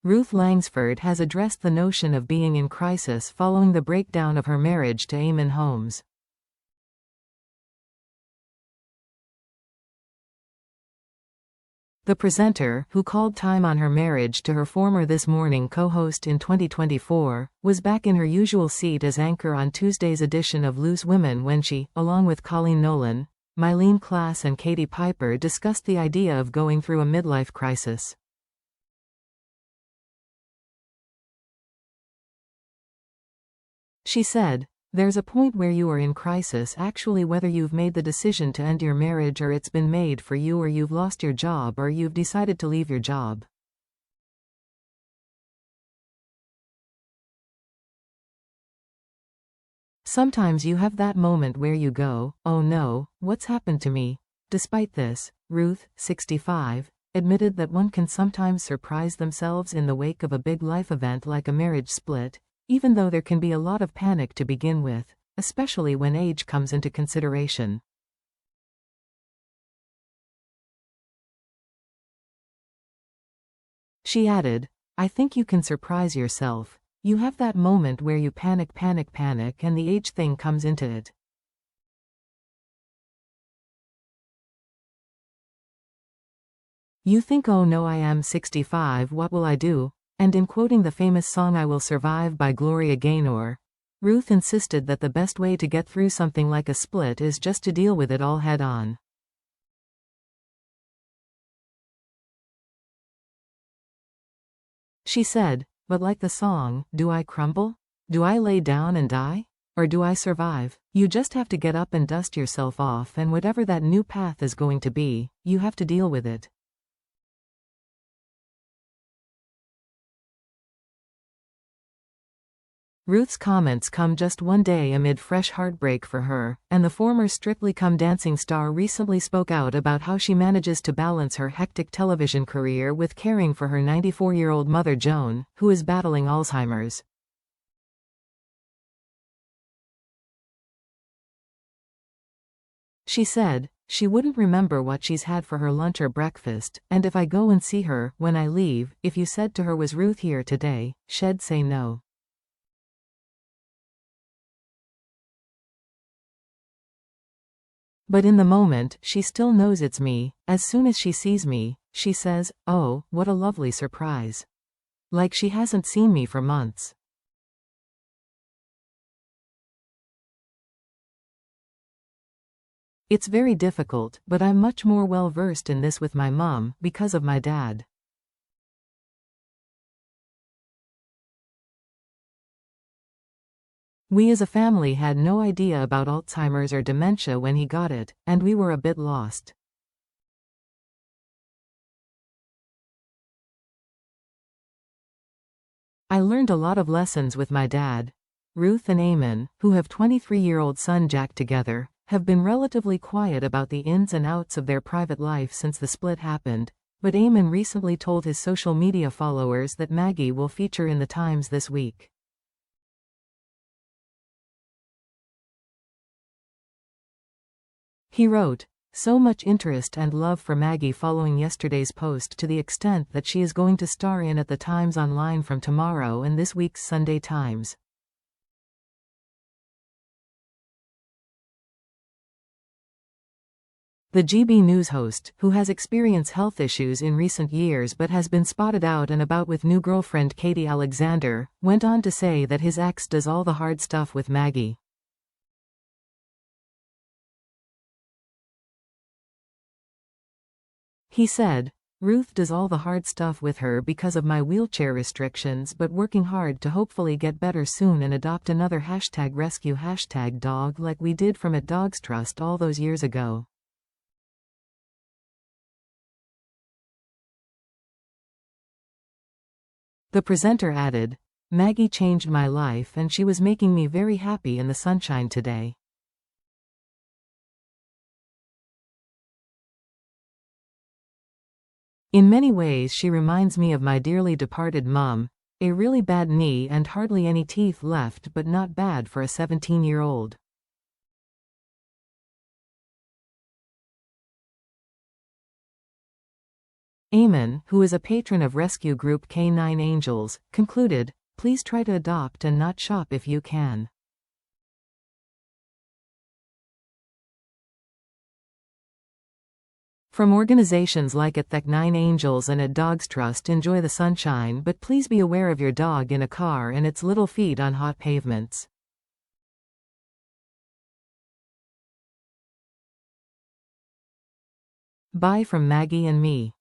Ruth Langsford has addressed the notion of being in crisis following the breakdown of her marriage to Eamonn Holmes. The presenter, who called time on her marriage to her former This Morning co-host in 2024, was back in her usual seat as anchor on Tuesday's edition of Loose Women when she, along with Colleen Nolan, Mylene Klass and Katie Piper, discussed the idea of going through a midlife crisis. She said, "There's a point where you are in crisis, actually, whether you've made the decision to end your marriage or it's been made for you, or you've lost your job or you've decided to leave your job. Sometimes you have that moment where you go, oh no, what's happened to me?" Despite this, Ruth, 65, admitted that one can sometimes surprise themselves in the wake of a big life event like a marriage split, even though there can be a lot of panic to begin with, especially when age comes into consideration. She added, "I think you can surprise yourself. You have that moment where you panic, and the age thing comes into it. You think, oh no, I am 65, what will I do?" And in quoting the famous song I Will Survive by Gloria Gaynor, Ruth insisted that the best way to get through something like a split is just to deal with it all head on. She said, "But like the song, do I crumble? Do I lay down and die? Or do I survive? You just have to get up and dust yourself off, and whatever that new path is going to be, you have to deal with it." Ruth's comments come just one day amid fresh heartbreak for her, and the former Strictly Come Dancing star recently spoke out about how she manages to balance her hectic television career with caring for her 94-year-old mother Joan, who is battling Alzheimer's. She said, "She wouldn't remember what she's had for her lunch or breakfast, and if I go and see her, when I leave, if you said to her, 'Was Ruth here today?' she'd say no. But in the moment, she still knows it's me. As soon as she sees me, she says, 'Oh, what a lovely surprise.' Like she hasn't seen me for months." "It's very difficult, but I'm much more well versed in this with my mom, because of my dad. We as a family had no idea about Alzheimer's or dementia when he got it, and we were a bit lost. I learned a lot of lessons with my dad." Ruth and Eamonn, who have 23-year-old son Jack together, have been relatively quiet about the ins and outs of their private life since the split happened, but Eamonn recently told his social media followers that Maggie will feature in the Times this week. He wrote, "So much interest and love for Maggie following yesterday's post, to the extent that she is going to star in at the Times Online from tomorrow and this week's Sunday Times." The GB News host, who has experienced health issues in recent years but has been spotted out and about with new girlfriend Katie Alexander, went on to say that his ex does all the hard stuff with Maggie. He said, "Ruth does all the hard stuff with her because of my wheelchair restrictions, but working hard to hopefully get better soon and adopt another #rescue #dog like we did from at Dogs Trust all those years ago." The presenter added, "Maggie changed my life and she was making me very happy in the sunshine today. In many ways she reminds me of my dearly departed mom, a really bad knee and hardly any teeth left, but not bad for a 17-year-old. Eamonn, who is a patron of rescue group K9 Angels, concluded, "Please try to adopt and not shop if you can." From organizations like K9 Angels and Dogs Trust, enjoy the sunshine, but please be aware of your dog in a car and its little feet on hot pavements. Bye from Maggie and me.